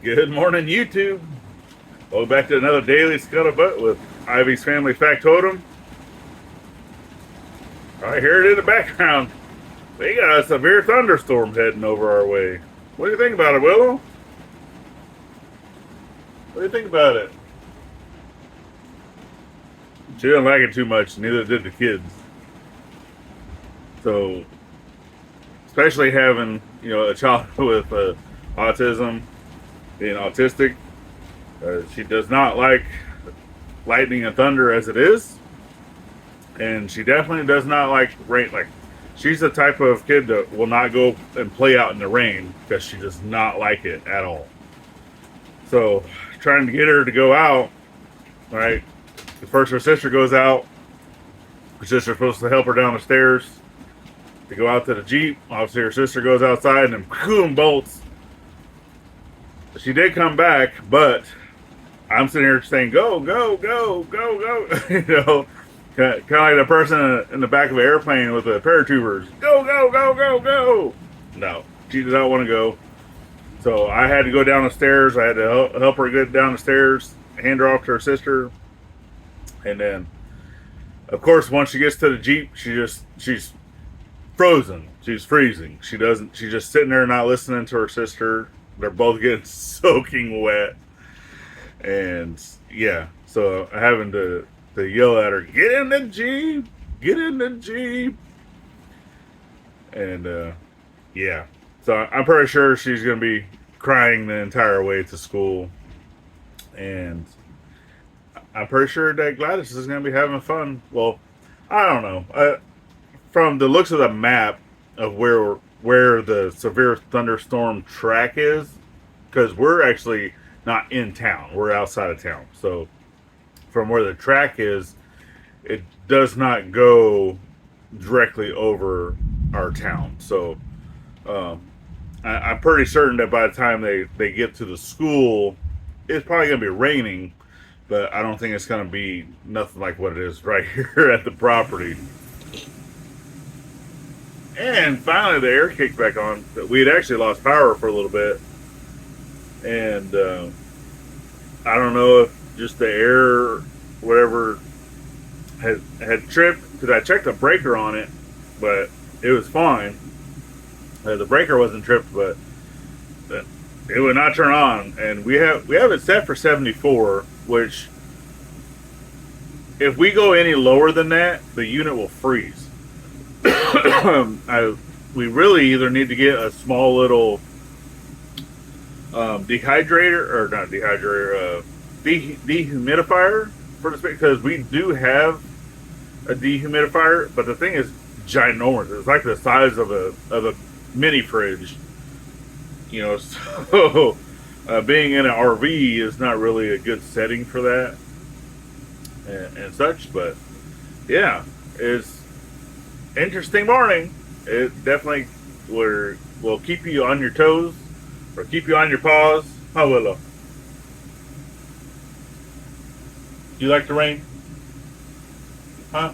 Good morning, YouTube. Welcome back to another daily Scuttlebutt with Ivy's Family Factotum. All right, here it is in the background. We got a severe thunderstorm heading over our way. What do you think about it, Willow? What do you think about it? She didn't like it too much, neither did the kids. So, especially having, a child with autism, being autistic, she does not like lightning and thunder as it is, and she definitely does not like rain. Like, she's the type of kid that will not go and play out in the rain because she does not like it at all. So, trying to get her to go out, right? First, her sister goes out. Her sister's supposed to help her down the stairs to go out to the Jeep. Obviously, her sister goes outside and then boom, bolts. She did come back, but I'm sitting here saying, go, go, go, go, go. Kind of like the person in the back of an airplane with the paratubers. Go, go, go, go, go. No, she did not want to go. So I had to go down the stairs. I had to help her get down the stairs, hand her off to her sister. And then, of course, once she gets to the Jeep, she's frozen. She's freezing. She's just sitting there not listening to her sister. They're both getting soaking wet. And yeah, so having to yell at her, get in the Jeep, get in the Jeep. And yeah, so I'm pretty sure she's going to be crying the entire way to school. And I'm pretty sure that Gladys is going to be having fun. Well, I don't know. From the looks of the map of where the severe thunderstorm track is, because we're actually not in town. We're outside of town. So from where the track is, it does not go directly over our town. So I'm pretty certain that by the time they get to the school, it's probably going to be raining, but I don't think it's going to be nothing like what it is right here at the property. And finally the air kicked back on. We had actually lost power for a little bit. And I don't know if just the air, whatever, had tripped, because I checked the breaker on it, but it was fine. The breaker wasn't tripped, but it would not turn on. And we have it set for 74, which if we go any lower than that, the unit will freeze. We really either need to get a small little dehydrator, or not dehydrator, dehumidifier for the space, because we do have a dehumidifier, but the thing is ginormous. It's like the size of a mini fridge, so being in an RV is not really a good setting for that and such. But yeah, it's interesting morning. It definitely will keep you on your toes or keep you on your paws. Huh, Willow? Do you like the rain? Huh?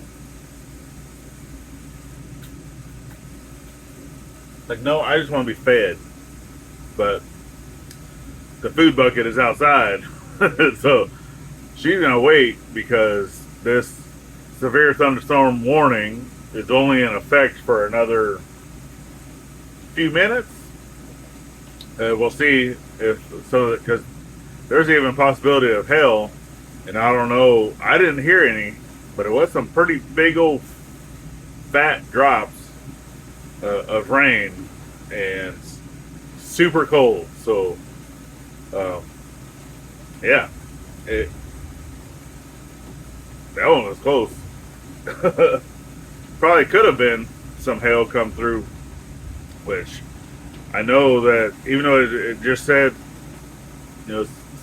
Like, no, I just want to be fed. But the food bucket is outside. So she's going to wait because this severe thunderstorm warning is only in effect for another few minutes. We'll see because there's even a possibility of hail, and I don't know. I didn't hear any, but it was some pretty big old fat drops of rain and super cold. So, yeah, that one was close. Probably could have been some hail come through, which I know that even though it just said,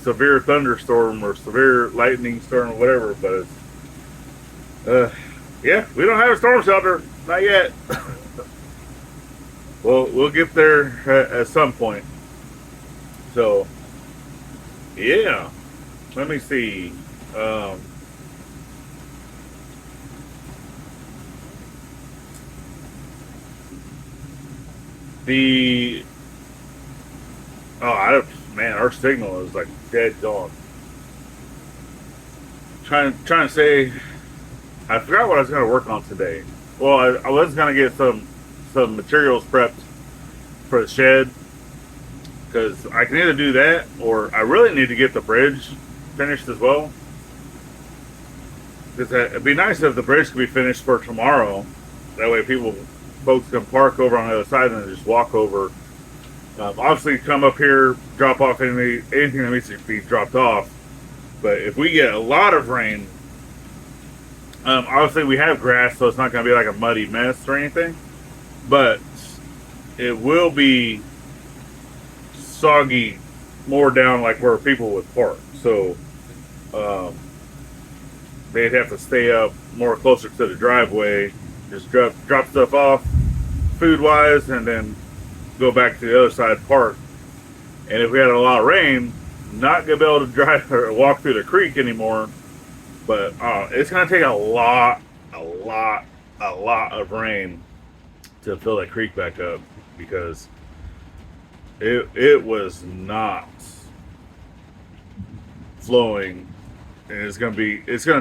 severe thunderstorm or severe lightning storm or whatever, but it's, yeah, we don't have a storm shelter, not yet. We'll get there at some point. So, yeah, let me see. The I don't man, our signal is like dead gone. Trying to say, I forgot what I was going to work on today. Well, I was going to get some materials prepped for the shed, because I can either do that or I really need to get the bridge finished as well. Because it'd be nice if the bridge could be finished for tomorrow. That way, folks can park over on the other side and then just walk over. Obviously, come up here, drop off anything that needs to be dropped off. But if we get a lot of rain, obviously we have grass, so it's not going to be like a muddy mess or anything. But it will be soggy more down like where people would park. So they'd have to stay up more closer to the driveway, just drop stuff off food-wise, and then go back to the other side park. And if we had a lot of rain, not gonna be able to drive or walk through the creek anymore. But it's gonna take a lot of rain to fill that creek back up, because it was not flowing, and it's gonna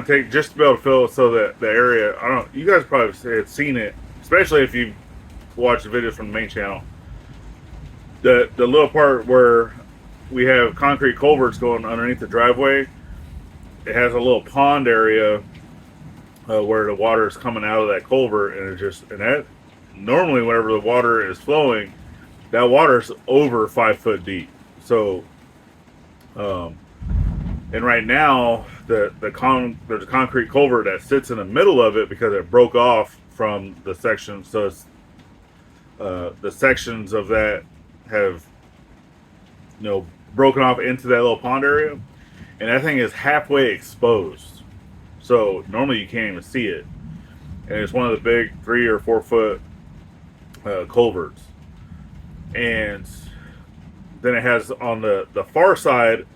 take just to be able to fill it, so that the area, I don't, you guys probably have seen it, especially if you watch the videos from the main channel. The little part where we have concrete culverts going underneath the driveway, it has a little pond area where the water is coming out of that culvert, and that normally whenever the water is flowing, that water is over 5 foot deep. So, and right now there's a concrete culvert that sits in the middle of it because it broke off from the section. So it's the sections of that have broken off into that little pond area, and that thing is halfway exposed. So normally you can't even see it, and it's one of the big 3 or 4 foot culverts. And then it has on the far side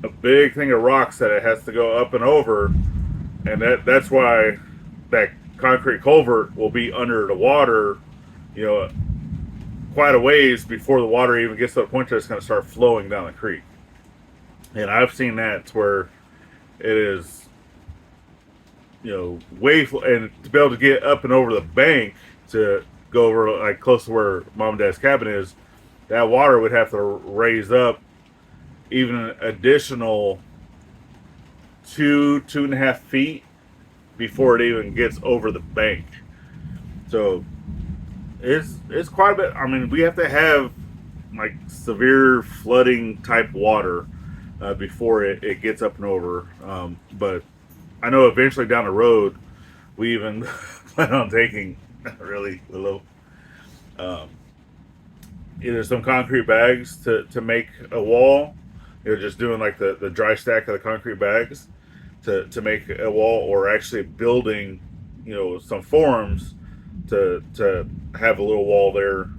a big thing of rocks that it has to go up and over, and that's why that concrete culvert will be under the water, quite a ways before the water even gets to the point that it's going to start flowing down the creek. And I've seen that to where it is, and to be able to get up and over the bank to go over like close to where Mom and Dad's cabin is, that water would have to raise up even an additional 2.5 feet before it even gets over the bank. So it's quite a bit. I mean, we have to have like severe flooding type water before it gets up and over. But I know eventually down the road, we even plan on taking, really, Willow, either some concrete bags to make a wall, just doing like the dry stack of the concrete bags to make a wall, or actually building, some forms to have a little wall there.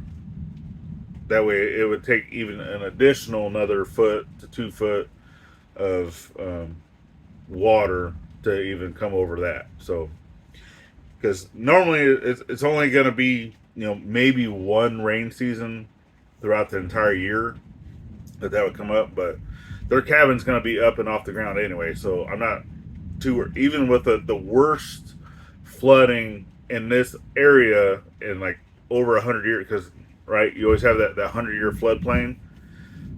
That way it would take even an additional another 1 foot to 2 foot of water to even come over that. So, because normally it's only going to be, maybe one rain season throughout the entire year that would come up, but their cabin's going to be up and off the ground anyway. So I'm not too, even with the worst flooding in this area in like over 100 years, because right, you always have that 100-year floodplain.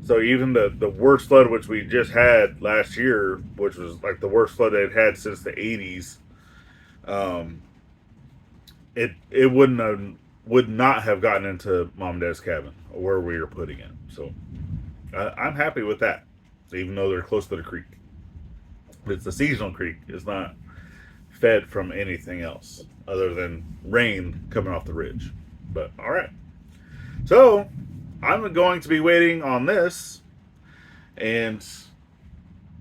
So even the worst flood, which we just had last year, which was like the worst flood they'd had since the 80s, it would not have gotten into Mom and Dad's cabin where we were putting it. So I'm happy with that, even though they're close to the creek. It's a seasonal creek. It's not fed from anything else other than rain coming off the ridge. But all right. So I'm going to be waiting on this, and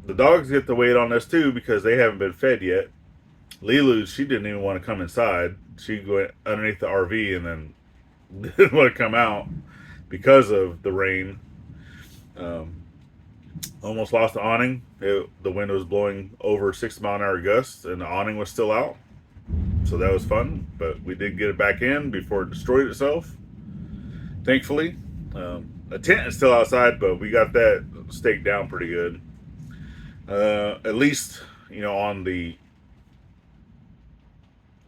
the dogs get to wait on this too because they haven't been fed yet. Lilu, she didn't even want to come inside. She went underneath the RV and then didn't want to come out because of the rain. Almost lost the awning. The wind was blowing over 60-mile-an-hour gusts, and the awning was still out. So that was fun, but we did get it back in before it destroyed itself. Thankfully, The tent is still outside, but we got that staked down pretty good. At least, on the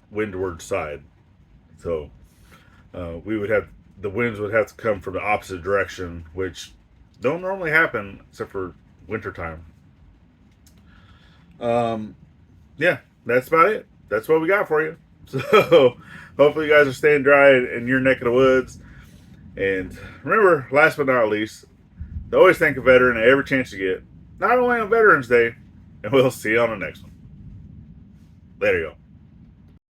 windward side. So we would have the winds would have to come from the opposite direction, which don't normally happen except for wintertime. Yeah, that's about it. That's what we got for you. So hopefully you guys are staying dry in your neck of the woods. And remember, last but not least, to always thank a veteran at every chance you get. Not only on Veterans Day, and we'll see you on the next one. Later, y'all.